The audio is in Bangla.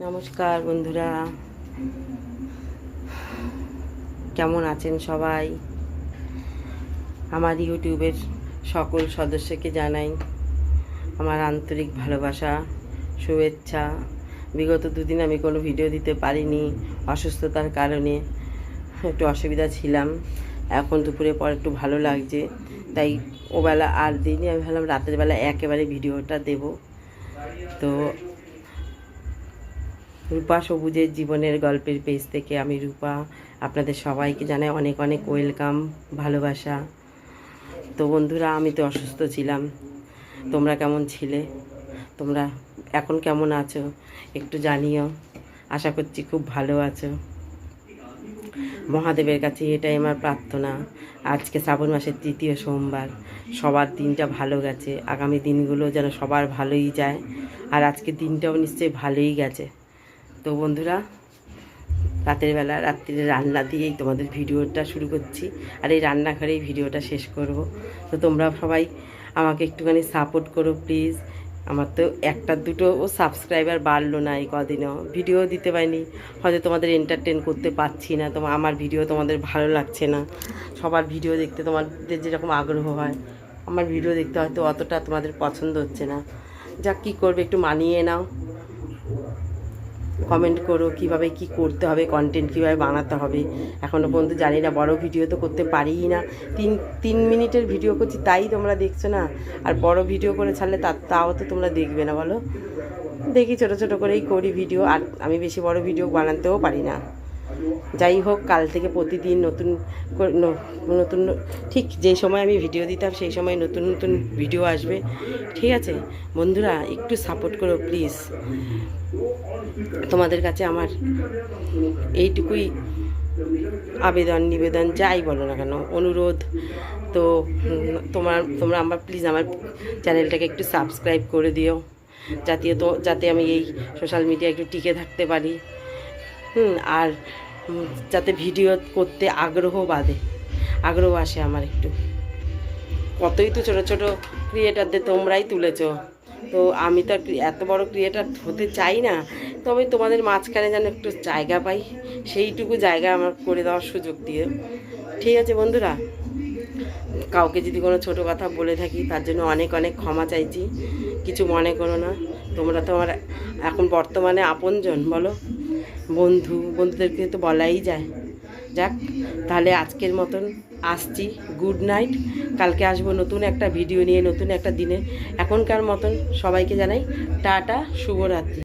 নমস্কার বন্ধুরা, কেমন আছেন সবাই? আমার ইউটিউবের সকল সদস্যকে জানাই আমার আন্তরিক ভালোবাসা, শুভেচ্ছা। বিগত দুদিন আমি কোনো ভিডিও দিতে পারিনি, অসুস্থতার কারণে একটু অসুবিধা ছিলাম। এখন দুপুরে পর একটু ভালো লাগছে, তাই ওবেলা আর দিনই আমি ভাবলাম রাতের বেলা একেবারে ভিডিওটা দেব। তো রূপা সবুজের জীবনের গল্পের পেজ থেকে আমি রূপা আপনাদের সবাইকে জানাই অনেক অনেক ওয়েলকাম, ভালোবাসা। তো বন্ধুরা, আমি তো অসুস্থ ছিলাম, তোমরা কেমন ছিলে? তোমরা এখন কেমন আছো একটু জানিও। আশা করছি খুব ভালো আছো। মহাদেবের কাছে এটাই আমার প্রার্থনা। আজকে শ্রাবণ মাসের তৃতীয় সোমবার, সবার দিনটা ভালো গেছে, আগামী দিনগুলো যেন সবার ভালোই যায়। আর আজকের দিনটাও নিশ্চয়ই ভালোই গেছে। তো বন্ধুরা, রাত্রিরে রান্না দিয়েই তোমাদের ভিডিওটা শুরু করছি, আর এই রান্নাঘরেই ভিডিওটা শেষ করব। তো তোমরা সবাই আমাকে একটুখানি সাপোর্ট করো প্লিজ। আমার তো একটা দুটো সাবস্ক্রাইবার বাড়লো না, এই কদিনও ভিডিও দিতে পারিনি। হয়তো তোমাদের এন্টারটেন করতে পারছি না, আমার ভিডিও তোমাদের ভালো লাগছে না। সবার ভিডিও দেখতে তোমাদের যেরকম আগ্রহ হয়, আমার ভিডিও দেখতে হয়তো অতটা তোমাদের পছন্দ হচ্ছে না। যা কী করবে, একটু মানিয়ে নাও। কমেন্ট করো কীভাবে কি করতে হবে, কন্টেন্ট কীভাবে বানাতে হবে। এখনও পর্যন্ত জানি না, বড় ভিডিও তো করতে পারিই না। তিন মিনিটের ভিডিও করছি, তাই তোমরা দেখছো না। আর বড় ভিডিও করে ছাড়লে তাও তো তোমরা দেখবে না বলো। দেখি ছোট ছোট করেই করি ভিডিও, আর আমি বেশি বড় ভিডিও বানাতেও পারি না। যাই হোক, কাল থেকে প্রতিদিন নতুন নতুন ঠিক যেই সময় আমি ভিডিও দিতাম সেই সময় নতুন নতুন ভিডিও আসবে। ঠিক আছে বন্ধুরা, একটু সাপোর্ট করো প্লিজ। তোমাদের কাছে আমার এইটুকুই আবেদন, নিবেদন, যাই বলো না কেন, অনুরোধ। তো তোমরা আমার প্লিজ আমার চ্যানেলটাকে একটু সাবস্ক্রাইব করে দিও, যাতে আমি এই সোশ্যাল মিডিয়া একটু টিকে থাকতে পারি। আর যাতে ভিডিও করতে আগ্রহ আসে আমার একটু। কতই তো ছোটো ছোটো ক্রিয়েটারদের তোমরাই তুলেছো, তো আমি তো এত বড় ক্রিয়েটার হতে চাই না। তবে তোমাদের মাঝখানে যেন একটু জায়গা পাই, সেইটুকু জায়গা আমার করে দেওয়ার সুযোগ দিয়ে। ঠিক আছে বন্ধুরা, কাউকে যদি কোনো ছোটো কথা বলে থাকি তার জন্য অনেক অনেক ক্ষমা চাইছি, কিছু মনে করো না। তোমরা তো আমার এখন বর্তমানে আপনজন, বলো। বন্ধুদেরকে তো বলাই যায়। যাক, তাহলে আজকের মতন আসছি, গুড নাইট। কালকে আসবো নতুন একটা ভিডিও নিয়ে, নতুন একটা দিনে। এখনকার মতন সবাইকে জানাই টাটা, শুভরাত্রি।